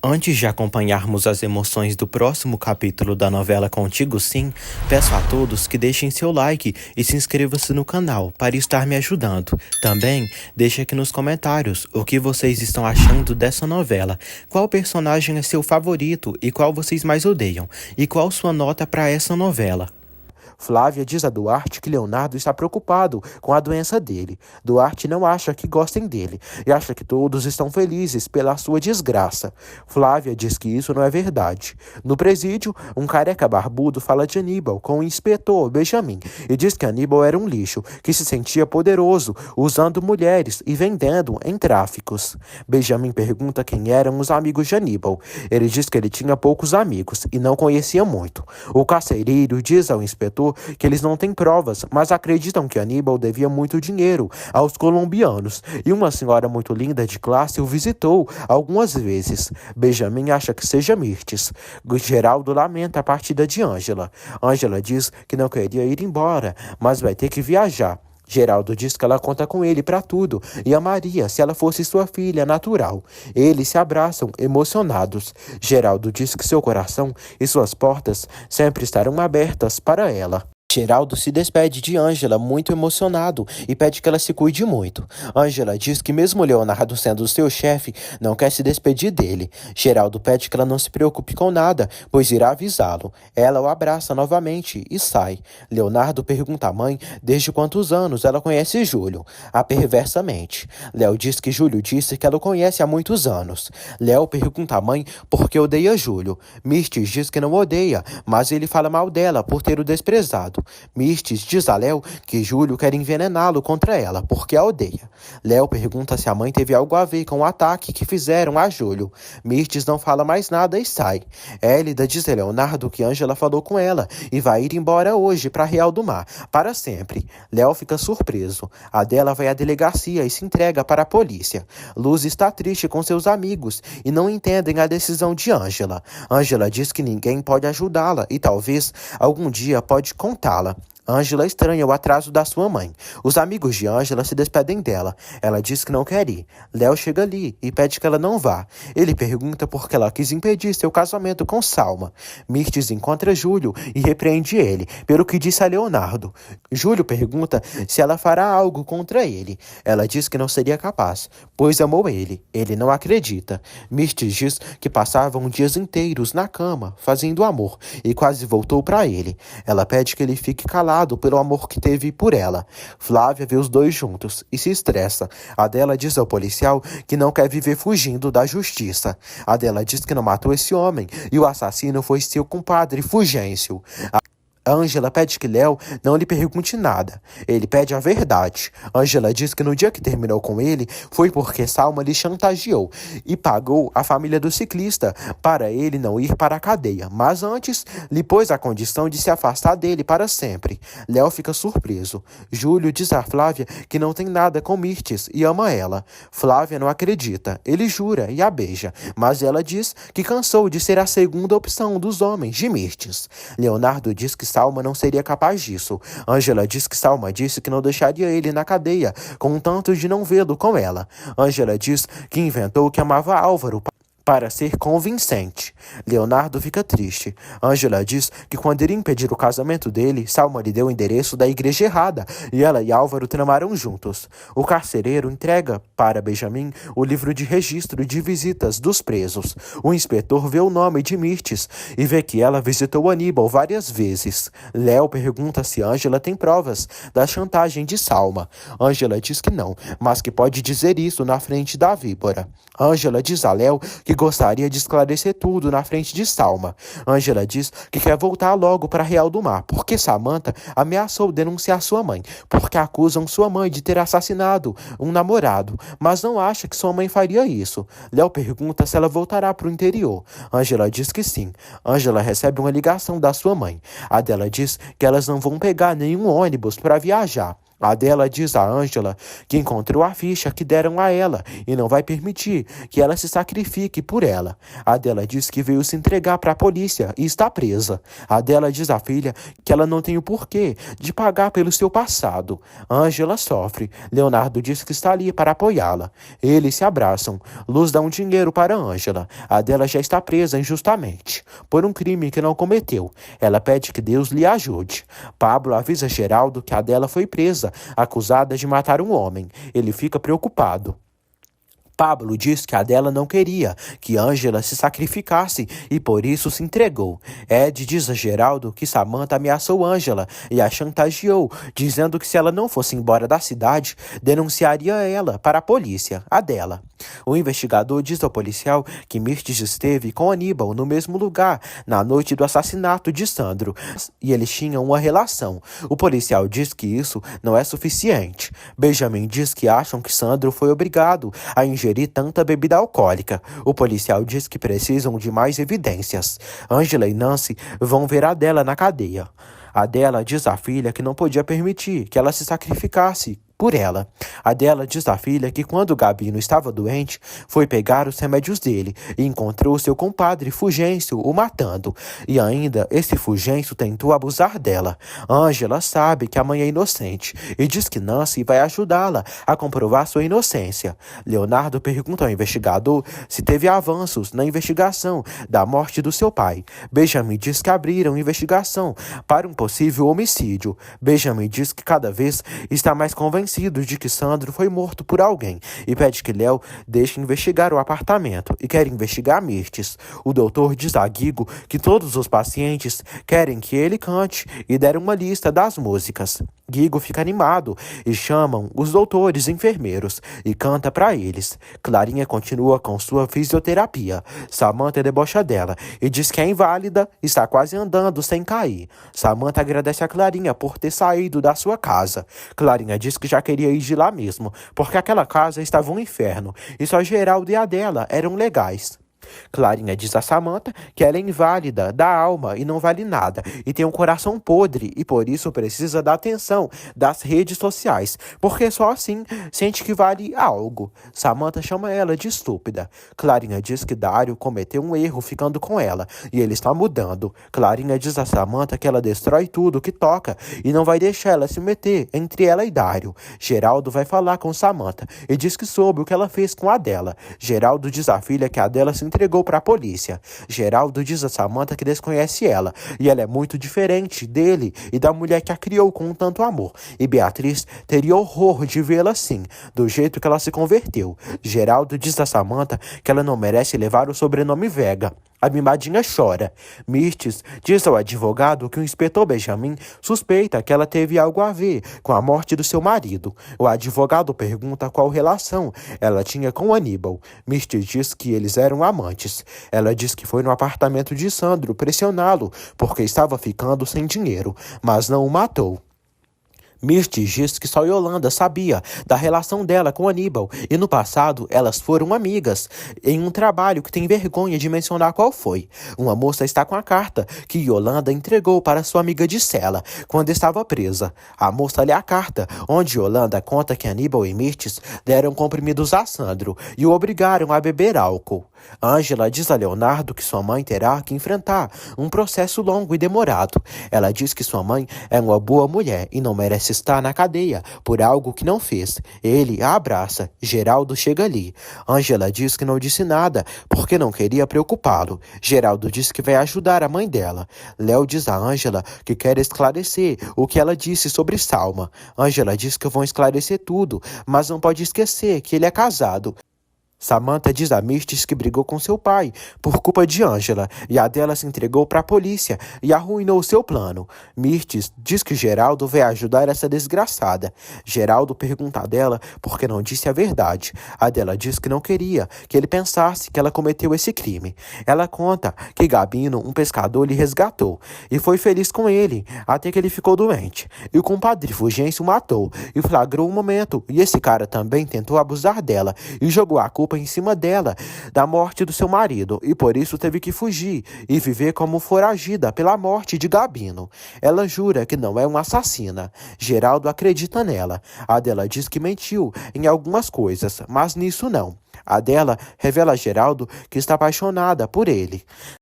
Antes de acompanharmos as emoções do próximo capítulo da novela Contigo Sim, peço a todos que deixem seu like e se inscrevam-se no canal para estar me ajudando. Também deixe aqui nos comentários o que vocês estão achando dessa novela, qual personagem é seu favorito e qual vocês mais odeiam, e qual sua nota para essa novela. Flávia diz a Duarte que Leonardo está preocupado com a doença dele. Duarte não acha que gostem dele e acha que todos estão felizes pela sua desgraça. Flávia diz que isso não é verdade. No presídio, um careca barbudo fala de Aníbal com o inspetor Benjamin e diz que Aníbal era um lixo, que se sentia poderoso, usando mulheres e vendendo em tráficos. Benjamin pergunta quem eram os amigos de Aníbal. Ele diz que ele tinha poucos amigos e não conhecia muito. O carcereiro diz ao inspetor que eles não têm provas, mas acreditam que Aníbal devia muito dinheiro aos colombianos, e uma senhora muito linda de classe o visitou algumas vezes. Benjamin acha que seja Mirtes. Geraldo lamenta a partida de Ângela. Ângela diz que não queria ir embora, mas vai ter que viajar. Geraldo diz que ela conta com ele para tudo e amaria se ela fosse sua filha natural. Eles se abraçam, emocionados. Geraldo diz que seu coração e suas portas sempre estarão abertas para ela. Geraldo se despede de Ângela muito emocionado e pede que ela se cuide muito. Ângela diz que mesmo Leonardo sendo seu chefe, não quer se despedir dele. Geraldo pede que ela não se preocupe com nada, pois irá avisá-lo. Ela o abraça novamente e sai. Leonardo pergunta à mãe desde quantos anos ela conhece Júlio, perversamente. Léo diz que Júlio disse que ela o conhece há muitos anos. Léo pergunta à mãe por que odeia Júlio. Mirtes diz que não odeia, mas ele fala mal dela por ter o desprezado. Mirtes diz a Léo que Júlio quer envenená-lo contra ela, porque a odeia. Léo pergunta se a mãe teve algo a ver com o ataque que fizeram a Júlio. Mirtes não fala mais nada e sai. Hélida diz a Leonardo que Ângela falou com ela e vai ir embora hoje para Real do Mar, para sempre. Léo fica surpreso. Adela vai à delegacia e se entrega para a polícia. Luz está triste com seus amigos e não entendem a decisão de Ângela. Ângela diz que ninguém pode ajudá-la e talvez algum dia pode contá-la. Ângela estranha o atraso da sua mãe. Os amigos de Ângela se despedem dela. Ela diz que não quer ir. Léo chega ali e pede que ela não vá. Ele pergunta por que ela quis impedir seu casamento com Salma. Mirtes encontra Júlio e repreende ele pelo que disse a Leonardo. Júlio pergunta se ela fará algo contra ele. Ela diz que não seria capaz, pois amou ele. Ele não acredita. Mirtes diz que passavam dias inteiros na cama, fazendo amor, e quase voltou para ele. Ela pede que ele fique calado pelo amor que teve por ela. Flávia vê os dois juntos e se estressa. Adela diz ao policial que não quer viver fugindo da justiça. Adela diz que não matou esse homem e o assassino foi seu compadre Fulgêncio. Ângela pede que Léo não lhe pergunte nada. Ele pede a verdade. Ângela diz que no dia que terminou com ele foi porque Salma lhe chantageou e pagou a família do ciclista para ele não ir para a cadeia, mas antes lhe pôs a condição de se afastar dele para sempre. Léo fica surpreso. Júlio diz a Flávia que não tem nada com Mirtes e ama ela. Flávia não acredita. Ele jura e a beija, mas ela diz que cansou de ser a segunda opção dos homens de Mirtes. Leonardo diz que Salma não seria capaz disso. Ângela diz que Salma disse que não deixaria ele na cadeia, contanto de não vê-lo com ela. Ângela diz que inventou que amava Álvaro para ser convincente. Leonardo fica triste. Ângela diz que quando iria impedir o casamento dele, Salma lhe deu o endereço da igreja errada e ela e Álvaro tramaram juntos. O carcereiro entrega para Benjamin o livro de registro de visitas dos presos. O inspetor vê o nome de Mirtes e vê que ela visitou Aníbal várias vezes. Léo pergunta se Ângela tem provas da chantagem de Salma. Ângela diz que não, mas que pode dizer isso na frente da víbora. Ângela diz a Léo que gostaria de esclarecer tudo na frente de Salma. Ângela diz que quer voltar logo para Real do Mar, porque Samantha ameaçou denunciar sua mãe, porque acusam sua mãe de ter assassinado um namorado, mas não acha que sua mãe faria isso. Léo pergunta se ela voltará para o interior. Ângela diz que sim. Ângela recebe uma ligação da sua mãe. Adela diz que elas não vão pegar nenhum ônibus para viajar. Adela diz a Ângela que encontrou a ficha que deram a ela e não vai permitir que ela se sacrifique por ela. Adela diz que veio se entregar para a polícia e está presa. Adela diz à filha que ela não tem o porquê de pagar pelo seu passado. Ângela sofre. Leonardo diz que está ali para apoiá-la. Eles se abraçam. Luz dá um dinheiro para Ângela. Adela já está presa injustamente por um crime que não cometeu. Ela pede que Deus lhe ajude. Pablo avisa Geraldo que Adela foi presa, acusada de matar um homem. Ele fica preocupado. Pablo diz que Adela não queria que Ângela se sacrificasse e por isso se entregou. Ed diz a Geraldo que Samantha ameaçou Ângela e a chantageou, dizendo que se ela não fosse embora da cidade, denunciaria ela para a polícia, Adela. O investigador diz ao policial que Mirtes esteve com Aníbal no mesmo lugar na noite do assassinato de Sandro e eles tinham uma relação. O policial diz que isso não é suficiente. Benjamin diz que acham que Sandro foi obrigado a ingerir tanta bebida alcoólica. O policial diz que precisam de mais evidências. Ângela e Nancy vão ver Adela na cadeia. Adela diz à filha que não podia permitir que ela se sacrificasse por ela. Adela diz à filha que quando Gabino estava doente, foi pegar os remédios dele e encontrou seu compadre Fulgêncio o matando. E ainda esse Fulgêncio tentou abusar dela. Ângela sabe que a mãe é inocente e diz que Nancy vai ajudá-la a comprovar sua inocência. Leonardo pergunta ao investigador se teve avanços na investigação da morte do seu pai. Benjamin diz que abriram investigação para um possível homicídio. Benjamin diz que cada vez está mais convencido de que Sandro foi morto por alguém e pede que Léo deixe investigar o apartamento e quer investigar Mirtes. O doutor diz a Guigo que todos os pacientes querem que ele cante e der uma lista das músicas. Guigo fica animado e chamam os doutores e enfermeiros e canta para eles. Clarinha continua com sua fisioterapia. Samantha debocha dela e diz que é inválida, está quase andando sem cair. Samantha agradece a Clarinha por ter saído da sua casa. Clarinha diz que já queria ir de lá mesmo, porque aquela casa estava um inferno e só Geraldo e Adela eram legais. Clarinha diz a Samantha que ela é inválida da alma e não vale nada e tem um coração podre e por isso precisa da atenção das redes sociais, porque só assim sente que vale algo. Samantha chama ela de estúpida. Clarinha diz que Dário cometeu um erro ficando com ela e ele está mudando. Clarinha diz a Samantha que ela destrói tudo que toca e não vai deixar ela se meter entre ela e Dário. Geraldo vai falar com Samantha e diz que soube o que ela fez com a Adela. Geraldo diz à filha que a Adela se entregou para a polícia. Geraldo diz a Samantha que desconhece ela e ela é muito diferente dele e da mulher que a criou com tanto amor. E Beatriz teria horror de vê-la assim, do jeito que ela se converteu. Geraldo diz a Samantha que ela não merece levar o sobrenome Vega. A mimadinha chora. Mirtes diz ao advogado que o inspetor Benjamin suspeita que ela teve algo a ver com a morte do seu marido. O advogado pergunta qual relação ela tinha com Aníbal. Mirtes diz que eles eram amantes. Ela diz que foi no apartamento de Sandro pressioná-lo porque estava ficando sem dinheiro, mas não o matou. Mirtes diz que só Yolanda sabia da relação dela com Aníbal e no passado elas foram amigas em um trabalho que tem vergonha de mencionar qual foi. Uma moça está com a carta que Yolanda entregou para sua amiga de cela quando estava presa. A moça lê a carta onde Yolanda conta que Aníbal e Mirtes deram comprimidos a Sandro e o obrigaram a beber álcool. Ângela diz a Leonardo que sua mãe terá que enfrentar um processo longo e demorado. Ela diz que sua mãe é uma boa mulher e não merece estar na cadeia por algo que não fez. Ele a abraça. Geraldo chega ali. Ângela diz que não disse nada porque não queria preocupá-lo. Geraldo diz que vai ajudar a mãe dela. Léo diz a Ângela que quer esclarecer o que ela disse sobre Salma. Ângela diz que vão esclarecer tudo, mas não pode esquecer que ele é casado. Samantha diz a Mirtes que brigou com seu pai por culpa de Ângela e a dela se entregou para a polícia e arruinou seu plano. Mirtes diz que Geraldo vai ajudar essa desgraçada. Geraldo pergunta a dela por que não disse a verdade. A dela diz que não queria que ele pensasse que ela cometeu esse crime. Ela conta que Gabino, um pescador, lhe resgatou e foi feliz com ele até que ele ficou doente. E o compadre Fulgêncio o matou e flagrou o momento. E esse cara também tentou abusar dela e jogou a culpa culpa em cima dela da morte do seu marido e por isso teve que fugir e viver como foragida pela morte de Gabino. Ela jura que não é uma assassina. Geraldo acredita nela. Adela diz que mentiu em algumas coisas, mas nisso não. Adela revela a Geraldo que está apaixonada por ele.